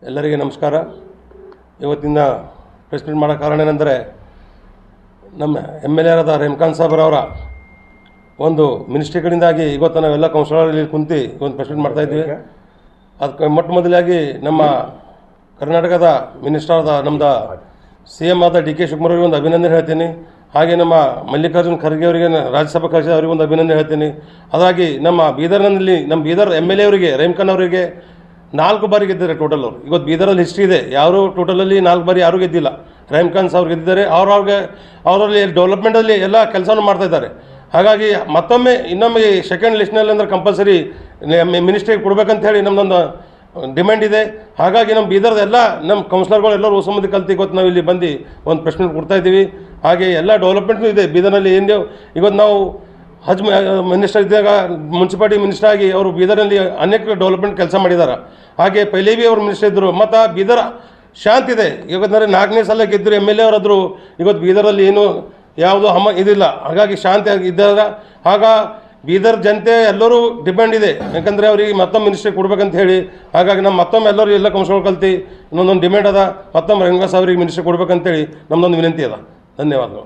ಎಲ್ಲರಿಗೆ ನಮಸ್ಕಾರ. ಇವತ್ತಿನ ಪ್ರೆಸ್ ಮೀಟ್ ಮಾಡೋ ಕಾರಣ ಏನೆಂದರೆ, ನಮ್ಮ MLA ಆದ ರೆಹಮಾನ್ ಸಾಬ್ರವರ ಒಂದು ಮಿನಿಸ್ಟ್ರಿಗಳಿಂದಾಗಿ ಇವತ್ತು ನಾವೆಲ್ಲ ಕೌನ್ಸಿಲರಲ್ಲಿ ಕುಂತು ಒಂದು ಪ್ರೆಸ್ ಮೀಟ್ ಮಾಡ್ತಾಯಿದ್ವಿ. ಅದಕ್ಕೆ ಮೊಟ್ಟ ಮೊದಲಾಗಿ ನಮ್ಮ ಕರ್ನಾಟಕದ ಮಿನಿಸ್ಟರ್ ಆದ ನಮ್ಮದು CM ಆದ DK ಶಿವಕುಮಾರ್ ಅವರಿಗೆ ಒಂದು ಅಭಿನಂದನೆ ಹೇಳ್ತೀನಿ. ಹಾಗೆ ನಮ್ಮ ಮಲ್ಲಿಕಾರ್ಜುನ್ ಖರ್ಗೆ ಅವರಿಗೆ, ರಾಜ್ಯಸಭಾ ಖರ್ಗೆ ಅವರಿಗೆ ಒಂದು ಅಭಿನಂದನೆ ಹೇಳ್ತೀನಿ. ಅದಾಗಿ ನಮ್ಮ ಬೀದರ್ನಲ್ಲಿ ನಮ್ಮ ಬೀದರ್ MLA ಅವರಿಗೆ ರೆಹಮಾನ್ ಅವರಿಗೆ 4 ಬಾರಿ ಗೆದ್ದಿದ್ದಾರೆ ಟೋಟಲ್. ಅವರು ಇವತ್ತು ಬೀದರಲ್ಲಿ ಹಿಸ್ಟ್ರಿ ಇದೆ, ಯಾರು ಟೋಟಲಲ್ಲಿ 4 ಬಾರಿ ಯಾರೂ ಗೆದ್ದಿಲ್ಲ. ರೆಹಮಾನ್ ಸಾವ್ರು ಗೆದ್ದಿದ್ದಾರೆ. ಅವರಲ್ಲಿ ಡೆವಲಪ್ಮೆಂಟಲ್ಲಿ ಎಲ್ಲ ಕೆಲಸವನ್ನು ಮಾಡ್ತಾಯಿದ್ದಾರೆ. ಹಾಗಾಗಿ ಮತ್ತೊಮ್ಮೆ ಇನ್ನೊಮ್ಮೆ ಸೆಕೆಂಡ್ ಲಿಸ್ಟ್ನಲ್ಲಿ ಅಂದರೆ ಕಂಪಲ್ಸರಿ ಮಿನಿಸ್ಟ್ರಿಗೆ ಕೊಡ್ಬೇಕಂತ ಹೇಳಿ ನಮ್ಮದೊಂದು ಡಿಮ್ಯಾಂಡ್ ಇದೆ. ಹಾಗಾಗಿ ನಮ್ಮ ಬೀದರ್ದ ಎಲ್ಲ ನಮ್ಮ ಕೌನ್ಸಿಲರ್ಗಳು ಎಲ್ಲರೂ ಹೊಸಮಂದಿ ಕಲ್ತು ಇವತ್ತು ನಾವು ಇಲ್ಲಿ ಬಂದು ಒಂದು ಪ್ರೆಸ್ ಮೀಟ್ ಕೊಡ್ತಾಯಿದ್ದೀವಿ. ಹಾಗೆ ಎಲ್ಲ ಡೆವಲಪ್ಮೆಂಟ್ನೂ ಇದೆ ಬೀದರ್ನಲ್ಲಿ. ಏನು ಇವತ್ತು ನಾವು ಹಜ್ ಮಿನಿಸ್ಟರ್ ಇದ್ದಾಗ ಮುನ್ಸಿಪಾಲಿಟಿ ಮಿನಿಸ್ಟರ್ ಆಗಿ ಅವರು ಬೀದರ್ನಲ್ಲಿ ಅನೇಕ ಡೆವಲಪ್ಮೆಂಟ್ ಕೆಲಸ ಮಾಡಿದ್ದಾರೆ. ಹಾಗೆ ಪೈಲೇ ಭೀ ಅವರು ಮಿನಿಸ್ಟರ್ ಇದ್ದರು. ಮತ್ತು ಬೀದರ್ ಶಾಂತಿ ಇದೆ. ಇವತ್ತಂದರೆ 4ನೇ ಸಲ ಗೆದ್ದರು MLA ಅವರಾದರು. ಇವತ್ತು ಬೀದರಲ್ಲಿ ಏನು ಯಾವುದು ಇದಿಲ್ಲ. ಹಾಗಾಗಿ ಶಾಂತಿ ಇದ್ದಾಗ ಬೀದರ್ ಜನತೆ ಎಲ್ಲರೂ ಡಿಪೆಂಡ್ ಇದೆ, ಯಾಕಂದರೆ ಅವರಿಗೆ ಮತ್ತೊಮ್ಮೆ ಮಿನಿಸ್ಟ್ರಿ ಕೊಡ್ಬೇಕಂತ ಹೇಳಿ. ಹಾಗಾಗಿ ನಮ್ಮ ಮತ್ತೊಮ್ಮೆ ಎಲ್ಲರೂ ಎಲ್ಲ ಕೌನ್ಸಿಲರ್ ಕಲ್ತು ಇನ್ನೊಂದೊಂದು ಡಿಮ್ಯಾಂಡ್ ಅದ, ಮತ್ತೊಮ್ಮೆ ರೆಹಮಾನ್ ಸಾವ್ರಿಗೆ ಮಿನಿಸ್ಟ್ರಿ ಕೊಡ್ಬೇಕಂತೇಳಿ ನಮ್ಮದೊಂದು ವಿನಂತಿ ಅದ. ಧನ್ಯವಾದಗಳು.